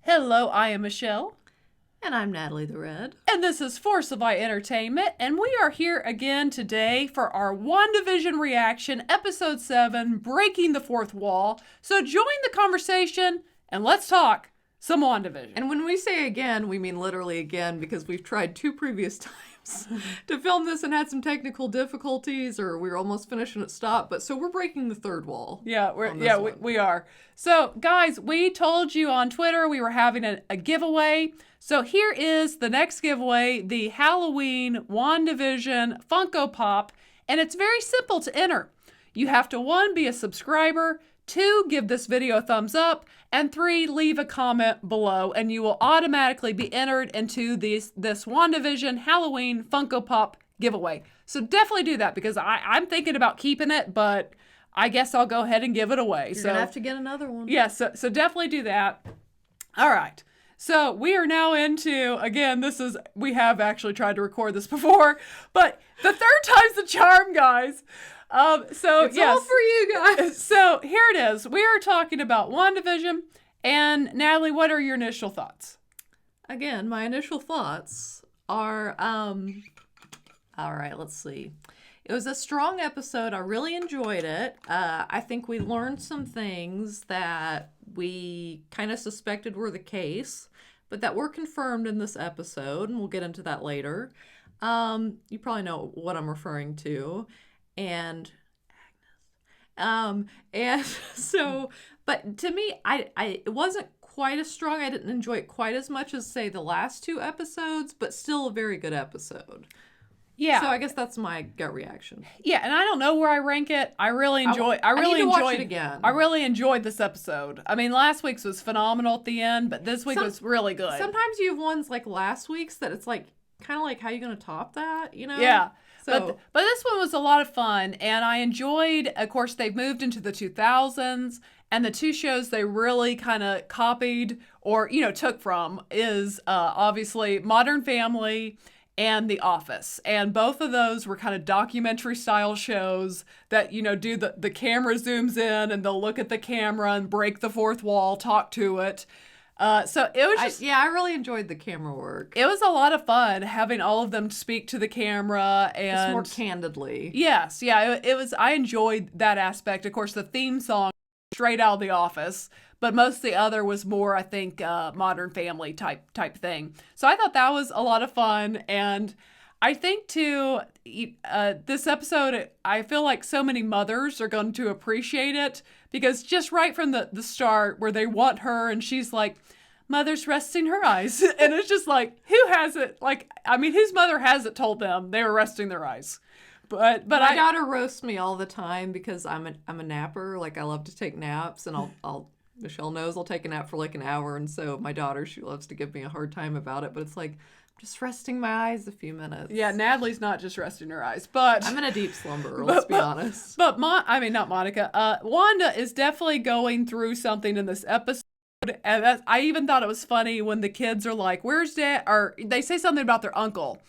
Hello, I am Michelle. And I'm Natalie the Red. And this is Force of I Entertainment, and we are here again today for our Wanda Vision reaction, Episode 7, Breaking the Fourth Wall. So join the conversation, and let's talk some Wanda Vision. And when we say again, we mean literally again, because we've tried 2 previous times to film this and had some technical difficulties, or we were almost finished and it stopped. But so we're breaking the third wall. Yeah, we are. So, guys, we told you on Twitter we were having a giveaway. So here is the next giveaway, the Halloween WandaVision Funko Pop, and it's very simple to enter. You have to 1, be a subscriber, 2, give this video a thumbs up, and 3, leave a comment below, and you will automatically be entered into this WandaVision Halloween Funko Pop giveaway. So definitely do that, because I'm thinking about keeping it, but I guess I'll go ahead and give it away. You're gonna have to get another one. Yeah, so definitely do that. All right. So we are now into, again, we have actually tried to record this before, but the third time's the charm, guys. It's all for you guys. So here it is. We are talking about WandaVision. And Natalie, what are your initial thoughts? Again, my initial thoughts are, all right, let's see. It was a strong episode. I really enjoyed it. I think we learned some things that we kind of suspected were the case, but that were confirmed in this episode, and we'll get into that later. You probably know what I'm referring to. And so, but to me, it wasn't quite as strong. I didn't enjoy it quite as much as, say, the last 2 episodes, but still a very good episode. Yeah. So I guess that's my gut reaction. Yeah, and I don't know where I rank it. I really need to watch it again. I really enjoyed this episode. I mean, last week's was phenomenal at the end, but this week was really good. Sometimes you have ones like last week's that it's like kind of like, how are you going to top that, you know? Yeah. So, but this one was a lot of fun, and I enjoyed, of course, they've moved into the 2000s, and the 2 shows they really kind of copied or, took from is obviously Modern Family and The Office. And both of those were kind of documentary style shows that, do the camera zooms in and they'll look at the camera and break the fourth wall, talk to it. So it was just... I really enjoyed the camera work. It was a lot of fun having all of them speak to the camera and... Just more candidly. Yes, yeah, it was... I enjoyed that aspect. Of course, the theme song, straight out of The Office, but most of the other was more, I think, Modern Family type thing. So I thought that was a lot of fun, and I think, too, this episode, I feel like so many mothers are going to appreciate it, because just right from the start where they want her and she's like, mother's resting her eyes. And it's just like, who has it? Like, I mean, whose mother has it told them they were resting their eyes? But my daughter roasts me all the time because I'm a napper. Like, I love to take naps, and Michelle knows I'll take a nap for like an hour. And so my daughter, she loves to give me a hard time about it, but it's like, just resting my eyes a few minutes. Yeah, Natalie's not just resting her eyes, but... I'm in a deep slumber, let's be honest. But, not Monica. Wanda is definitely going through something in this episode. And I even thought it was funny when the kids are like, where's Dad? Or they say something about their uncle.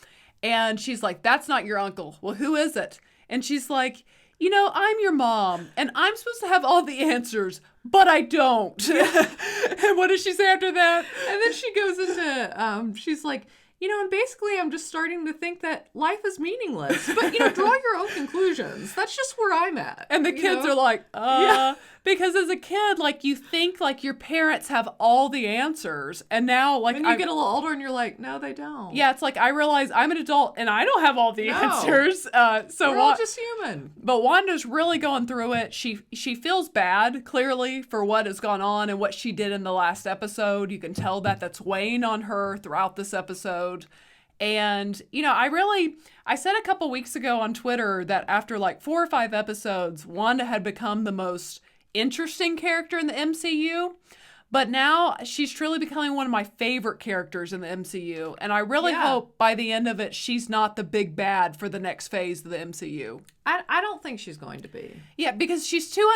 And she's like, that's not your uncle. Well, who is it? And she's like, I'm your mom, and I'm supposed to have all the answers, but I don't. And what does she say after that? And then she goes into, she's like, and basically I'm just starting to think that life is meaningless. But, draw your own conclusions. That's just where I'm at. And the kids are like, yeah. Because as a kid, like, you think, like, your parents have all the answers. And now, like... When you get a little older and you're like, no, they don't. Yeah, it's like, I realize I'm an adult and I don't have all the answers. So we're all just human. But Wanda's really going through it. She feels bad, clearly, for what has gone on and what she did in the last episode. You can tell that's weighing on her throughout this episode. And, I said a couple weeks ago on Twitter that after like 4 or 5 episodes, Wanda had become the most interesting character in the MCU. But now she's truly becoming one of my favorite characters in the MCU. And I really hope by the end of it, she's not the big bad for the next phase of the MCU. I don't think she's going to be. Yeah, because she's too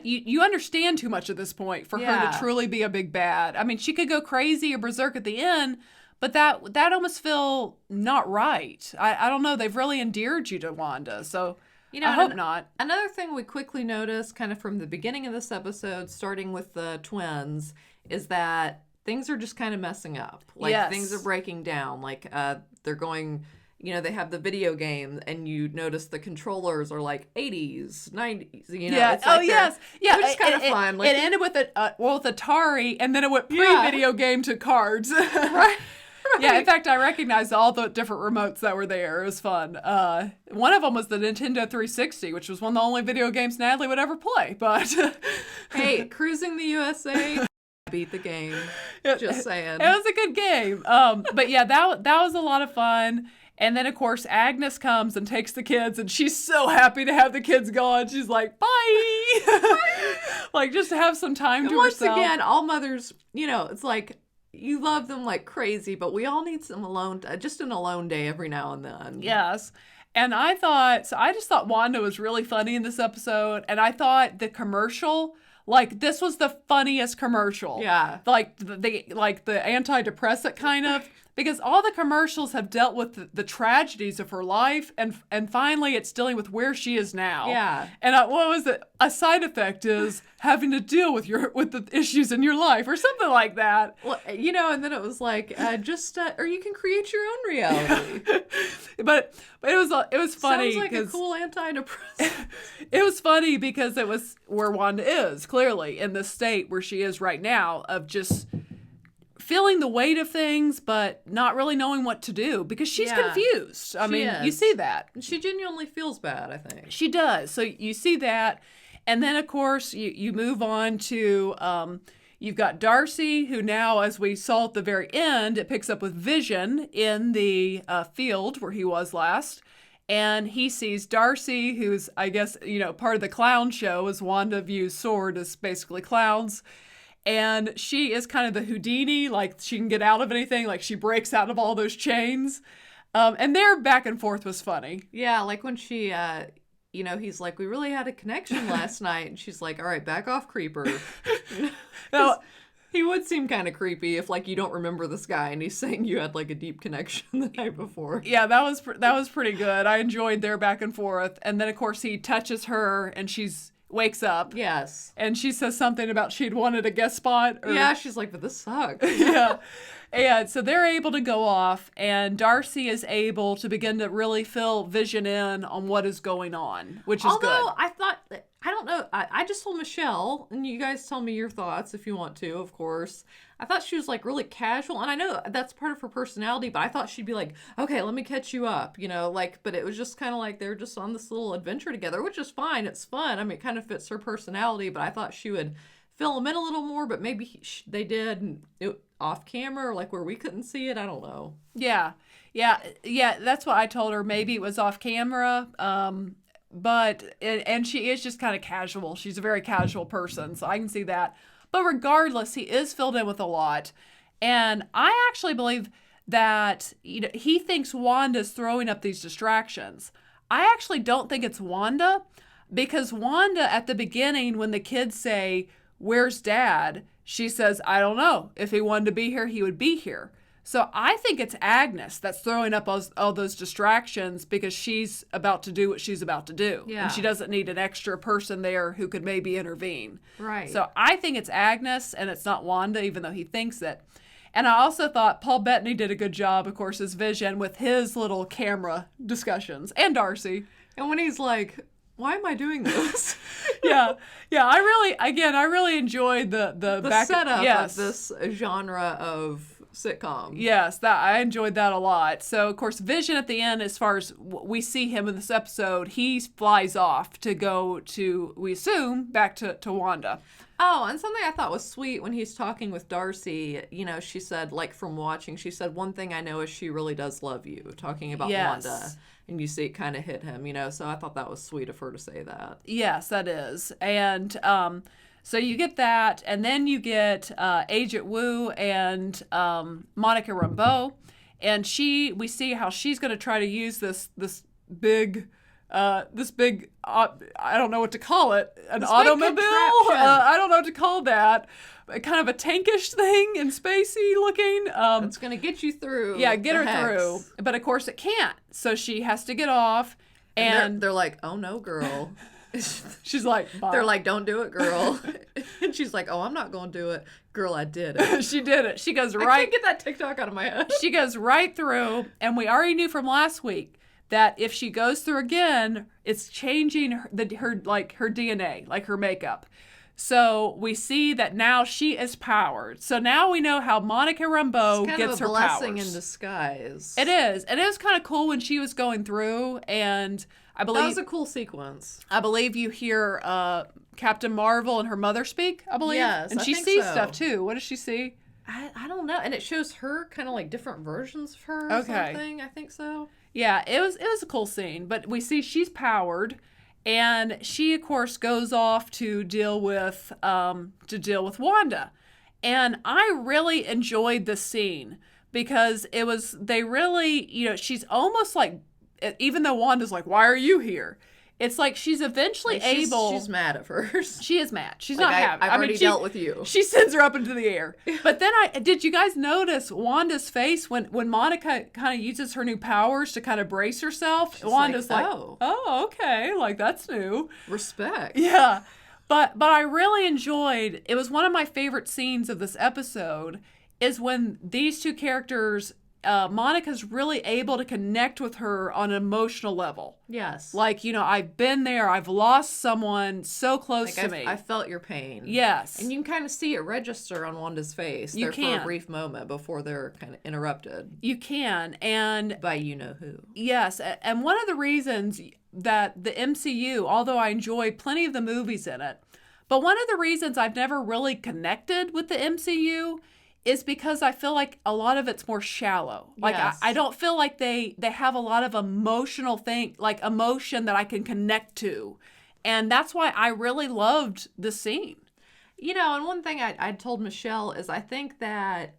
you understand too much at this point for her to truly be a big bad. I mean, she could go crazy or berserk at the end, but that almost feel not right. I don't know. They've really endeared you to Wanda, so... I hope not. Another thing we quickly noticed kind of from the beginning of this episode, starting with the twins, is that things are just kind of messing up. Like, Yes. things are breaking down. Like, they're going, they have the video game, and you notice the controllers are like 80s, 90s, Yeah. It's like yes. Yeah. which is kind of fun. Like, it ended with with Atari, and then it went pre-video game to cards. right. Yeah, in fact, I recognized all the different remotes that were there. It was fun. One of them was the Nintendo 360, which was one of the only video games Natalie would ever play. But hey, Cruising the USA beat the game. Just saying. It was a good game. But yeah, that was a lot of fun. And then, of course, Agnes comes and takes the kids, and she's so happy to have the kids gone. She's like, bye! Like, just to have some time to herself. Once again, all mothers, it's like, you love them like crazy, but we all need some just an alone day every now and then. Yes. And I just thought Wanda was really funny in this episode. And I thought the commercial, like, this was the funniest commercial. Yeah. Like, the antidepressant kind of. Because all the commercials have dealt with the tragedies of her life, and finally it's dealing with where she is now. Yeah. And what was it? A side effect is having to deal with the issues in your life, or something like that. Well, and then it was like, or you can create your own reality. But it was funny. Sounds like a cool antidepressant. It was funny because it was where Wanda is, clearly, in the state where she is right now, of just feeling the weight of things, but not really knowing what to do because she's confused. I mean, you see that. She genuinely feels bad, I think. She does. So you see that. And then, of course, you move on to, you've got Darcy, who now, as we saw at the very end, it picks up with Vision in the field where he was last. And he sees Darcy, who's, I guess, part of the clown show, as Wanda views Sword as basically clowns. And she is kind of the Houdini, like she can get out of anything, like she breaks out of all those chains. And their back and forth was funny. Yeah, like when she, he's like, we really had a connection last night. And she's like, all right, back off, creeper. Now, he would seem kind of creepy if, like, you don't remember this guy and he's saying you had, like, a deep connection the night before. Yeah, that was pretty good. I enjoyed their back and forth. And then, of course, he touches her and wakes up. Yes. And she says something about she'd wanted a guest spot. Yeah, she's like, but this sucks. Yeah. And so they're able to go off, and Darcy is able to begin to really fill Vision in on what is going on, which is good. Although I thought, I don't know, I just told Michelle, and you guys tell me your thoughts if you want to, of course. I thought she was, like, really casual, and I know that's part of her personality, but I thought she'd be like, okay, let me catch you up, but it was just kind of like they're just on this little adventure together, which is fine. It's fun. I mean, it kind of fits her personality, but I thought she would fill him in a little more, but maybe they did off camera, or like where we couldn't see it. I don't know. Yeah. That's what I told her. Maybe it was off camera. And she is just kind of casual. She's a very casual person, so I can see that. But regardless, he is filled in with a lot. And I actually believe that he thinks Wanda's throwing up these distractions. I actually don't think it's Wanda, because Wanda, at the beginning, when the kids say, "Where's Dad?" she says, "I don't know. If he wanted to be here, he would be here." So I think it's Agnes that's throwing up all those distractions because she's about to do what she's about to do. Yeah. And she doesn't need an extra person there who could maybe intervene. Right. So I think it's Agnes and it's not Wanda, even though he thinks it. And I also thought Paul Bettany did a good job, of course, as Vision with his little camera discussions, and Darcy. And when he's like, why am I doing this? Yeah. I really enjoyed the setup yes. of this genre of sitcom. Yes, I enjoyed that a lot. So, of course, Vision at the end, as far as we see him in this episode, he flies off to go to, we assume, back to Wanda. Oh, and something I thought was sweet when he's talking with Darcy, she said, like, from watching, she said, one thing I know is she really does love you, talking about Wanda. And you see it kind of hit him, so I thought that was sweet of her to say that. Yes, that is. And so you get that, and then you get Agent Wu and Monica Rambeau, and we see how she's going to try to use this big I don't know what to call it, an automobile. I don't know what to call that. Kind of a tankish thing and spacey looking. It's going to get you through. Yeah, get her through. But of course it can't. So she has to get off. And they're like, oh no, girl. She's like, bye. They're like, don't do it, girl. And she's like, oh, I'm not going to do it. Girl, I did it. She did it. She goes I right. can't get that TikTok out of my head. She goes right through, and we already knew from last week that if she goes through again, it's changing her DNA, like her makeup. So we see that now she is powered. So now we know how Monica Rambeau gets her powers. Kind of a blessing in disguise. It is. And it was kind of cool when she was going through, and I believe that was a cool sequence. I believe you hear Captain Marvel and her mother speak, I believe. Yes, and I she think sees so. stuff too. What does she see? I don't know. And it shows her kind of like different versions of her or something. I think so. Yeah, it was a cool scene. But we see she's powered, and she of course goes off to deal with Wanda. And I really enjoyed this scene because they really, she's almost like, even though Wanda's like, why are you here? It's like she's eventually able. She's mad at first. She is mad. She's like not happy. I've already dealt with you. She sends her up into the air. But then did you guys notice Wanda's face when Monica kind of uses her new powers to kind of brace herself? She's Wanda's like, oh, okay, like that's new. Respect. Yeah. But I really enjoyed, it was one of my favorite scenes of this episode, is when these two characters, Monica's really able to connect with her on an emotional level. Yes. Like, I've been there. I've lost someone so close to me. I felt your pain. Yes. And you can kind of see it register on Wanda's face You can. for a brief moment before they're kind of interrupted. You can. And by you-know-who. Yes. And one of the reasons that the MCU, although I enjoy plenty of the movies in it, but one of the reasons I've never really connected with the MCU is because I feel like a lot of it's more shallow. Like, yes. I don't feel like they have a lot of emotion that I can connect to. And that's why I really loved the scene. And one thing I told Michelle is I think that,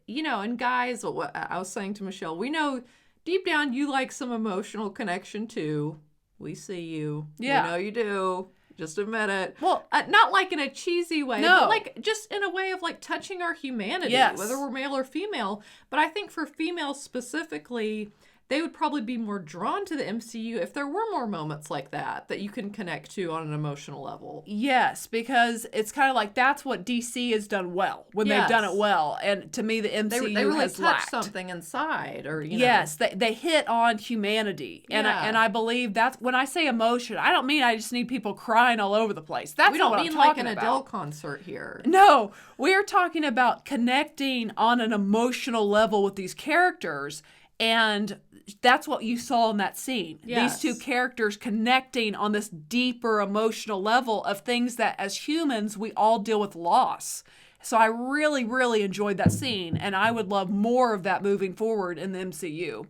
and guys, what I was saying to Michelle, we know deep down you like some emotional connection too. We see you. Yeah. We know you do. Just admit it. Well, not like in a cheesy way, no. but like just in a way of like touching our humanity, yes. whether we're male or female. But I think for females specifically, they would probably be more drawn to the MCU if there were more moments like that you can connect to on an emotional level. Yes, because it's kind of like that's what DC has done well when yes. they've done it well. And to me, the MCU they really has touched lacked something inside, or yes, they hit on humanity, and I believe that's when I say emotion. I don't mean I just need people crying all over the place. That's we not don't what mean I'm like talking an about. Adele concert here. No, we are talking about connecting on an emotional level with these characters. And that's what you saw in that scene. Yes. These two characters connecting on this deeper emotional level of things that as humans, we all deal with loss. So I really, really enjoyed that scene. And I would love more of that moving forward in the MCU.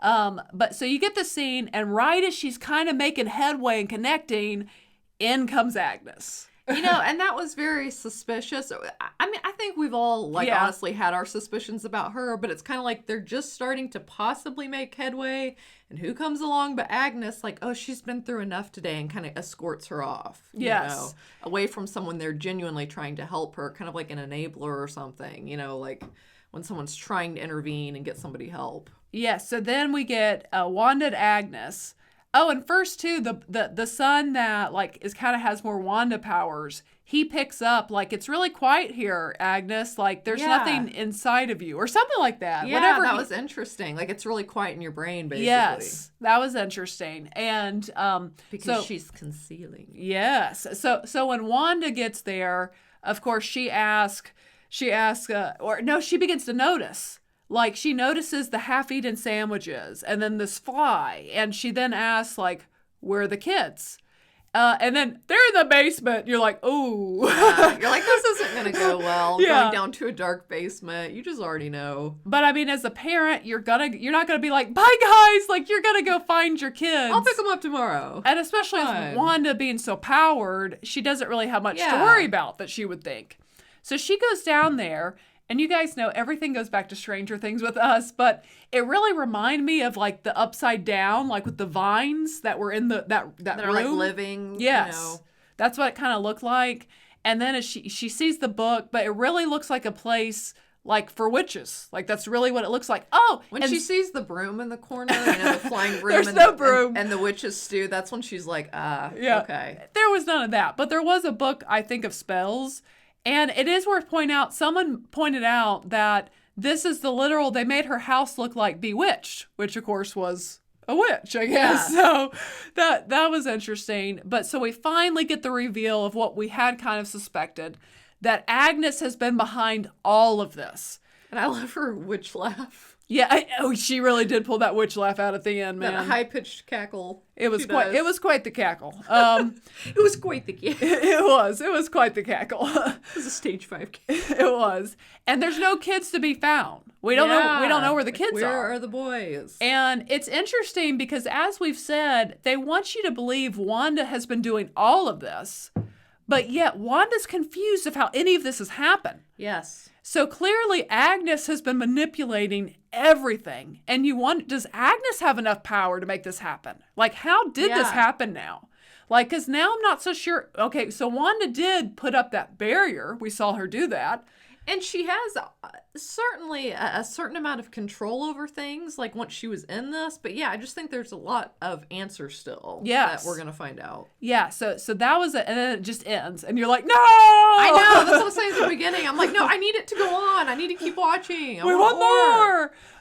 But so you get the scene, and right as she's kind of making headway and connecting, in comes Agnes. And that was very suspicious. I mean, I think we've all, honestly had our suspicions about her, but it's kind of like they're just starting to possibly make headway. And who comes along but Agnes, like, oh, she's been through enough today, and kind of escorts her off. Yes. Away from someone they're genuinely trying to help her, kind of like an enabler or something, like when someone's trying to intervene and get somebody help. Yes, so then we get Wanda and Agnes. Oh, and first too, the son that is kind of has more Wanda powers, he picks up it's really quiet here, Agnes. There's nothing inside of you, or something like that. Yeah, whatever that was interesting. It's really quiet in your brain, basically. Yes, that was interesting, and because she's concealing. Yes, so when Wanda gets there, of course she begins to notice. She notices the half-eaten sandwiches and then this fly. And she then asks, where are the kids? And then they're in the basement. You're like, ooh. Yeah. You're like, this isn't going to go well. Yeah. Going down to a dark basement. You just already know. But, I mean, as a parent, you're not going to be like, bye, guys. You're going to go find your kids. I'll pick them up tomorrow. And especially with Wanda being so powered, she doesn't really have much to worry about, that she would think. So she goes down there. And you guys know everything goes back to Stranger Things with us, but it really reminded me of the upside down, with the vines that were in that that room. are living. Yes, that's what it kind of looked like. And then as she sees the book, but it really looks like a place like for witches. Like that's really what it looks like. Oh, When and she sees the broom in the corner, the flying broom, There's no broom. and the witch's stew, that's when she's like, yeah, okay. There was none of that. But there was a book, I think, of spells. And it is worth pointing out, someone pointed out that this is the literal, they made her house look like Bewitched, which of course was a witch, I guess. Yeah. So that was interesting. But so we finally get the reveal of what we had kind of suspected, that Agnes has been behind all of this. And I love her witch laugh. Yeah, she really did pull that witch laugh out at the end, man. That high-pitched cackle. It was quite the cackle. It was quite the cackle. It was quite the cackle. It was a stage 5 cackle. It was. And there's no kids to be found. We don't know where the kids Where are. Where are the boys? And it's interesting because, as we've said, they want you to believe Wanda has been doing all of this, but yet Wanda's confused of how any of this has happened. Yes. So clearly Agnes has been manipulating everything. And you wonder, does Agnes have enough power to make this happen? Like, how did this happen now? Like, because now I'm not so sure. Okay, so Wanda did put up that barrier. We saw her do that. And she has certainly a certain amount of control over things, like once she was in this. But yeah, I just think there's a lot of answers still that we're going to find out. Yeah, so that was it. And then it just ends. And you're like, no! I know. That's what I was saying at the beginning. I'm like, no, I need it to go on. I need to keep watching. We want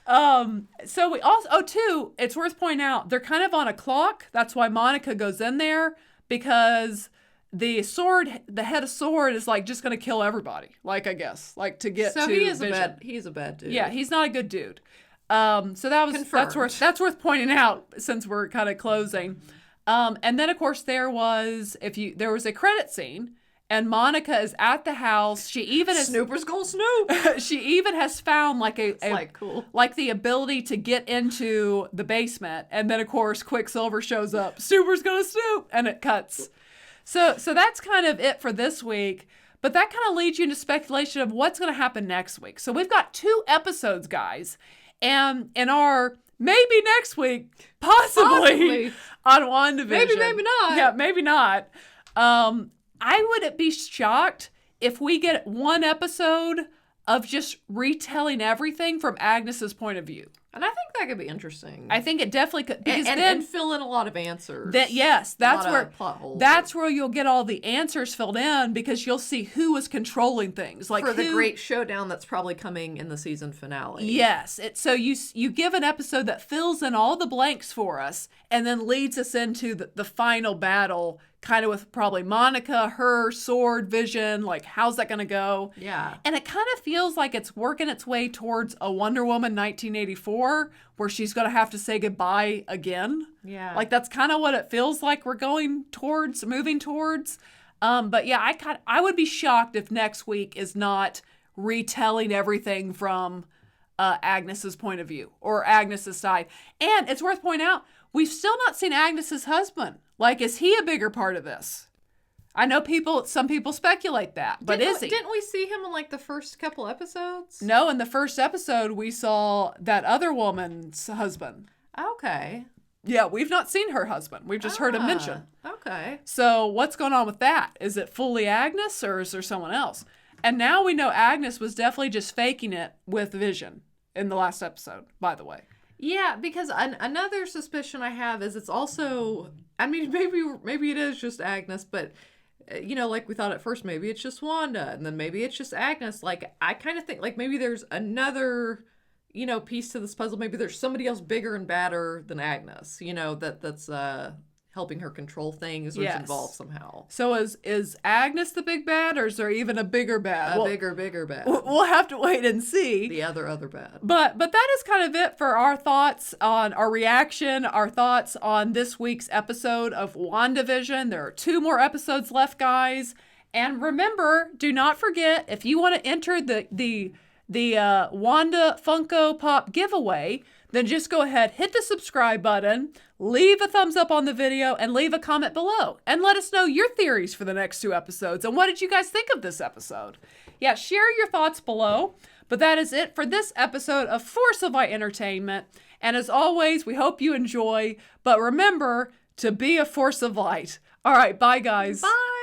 more! So we also, too, it's worth pointing out, they're kind of on a clock. That's why Monica goes in there, because the head of sword is like just going to kill everybody. Like, I guess, like to get to Vision. He's a bad dude. Yeah, he's not a good dude. So that's worth pointing out since we're kind of closing. And then of course there was a credit scene, and Monica is at the house. She even Snooper's gonna snoop. She even has found cool. like the ability to get into the basement. And then of course Quicksilver shows up. Snooper's gonna snoop, and it cuts. So that's kind of it for this week. But that kind of leads you into speculation of what's going to happen next week. So we've got 2 episodes, guys. And in our maybe next week, possibly. On WandaVision. Maybe not. Yeah, maybe not. I wouldn't be shocked if we get 1 episode of just retelling everything from Agnes's point of view. And I think that could be interesting. I think it definitely could, because and fill in a lot of answers. That's where you'll get all the answers filled in, because you'll see who is controlling things, like for the great showdown that's probably coming in the season finale. Yes, so you give an episode that fills in all the blanks for us, and then leads us into the final battle, kind of with probably Monica, her sword, Vision. Like, how's that going to go? Yeah, and it kind of feels like it's working its way towards a Wonder Woman 1984. Where she's going to have to say goodbye again. Yeah. Like, that's kind of what it feels like we're moving towards. But yeah, I would be shocked if next week is not retelling everything from Agnes's point of view, or Agnes's side. And it's worth pointing out, we've still not seen Agnes's husband. Like, is he a bigger part of this? I know some people speculate that, but is he? Didn't we see him in like the first couple episodes? No, in the first episode, we saw that other woman's husband. Okay. Yeah, we've not seen her husband. We've just heard him mention. Okay. So what's going on with that? Is it fully Agnes, or is there someone else? And now we know Agnes was definitely just faking it with Vision in the last episode, by the way. Yeah, because another suspicion I have is it's also, I mean, maybe it is just Agnes, but like we thought at first, maybe it's just Wanda, and then maybe it's just Agnes. Like, I kind of think, like, maybe there's another, piece to this puzzle. Maybe there's somebody else bigger and badder than Agnes, that's helping her control things, or is involved somehow. So is Agnes the big bad, or is there even a bigger bad? Bigger bad. We'll have to wait and see. The other bad. But that is kind of it for our thoughts on our reaction, our thoughts on this week's episode of WandaVision. There are 2 more episodes left, guys. And remember, do not forget, if you want to enter the Wanda Funko Pop giveaway, then just go ahead, hit the subscribe button, leave a thumbs up on the video, and leave a comment below. And let us know your theories for the next 2 episodes. And what did you guys think of this episode? Yeah, share your thoughts below. But that is it for this episode of Force of Light Entertainment. And as always, we hope you enjoy. But remember to be a force of light. All right, bye, guys. Bye.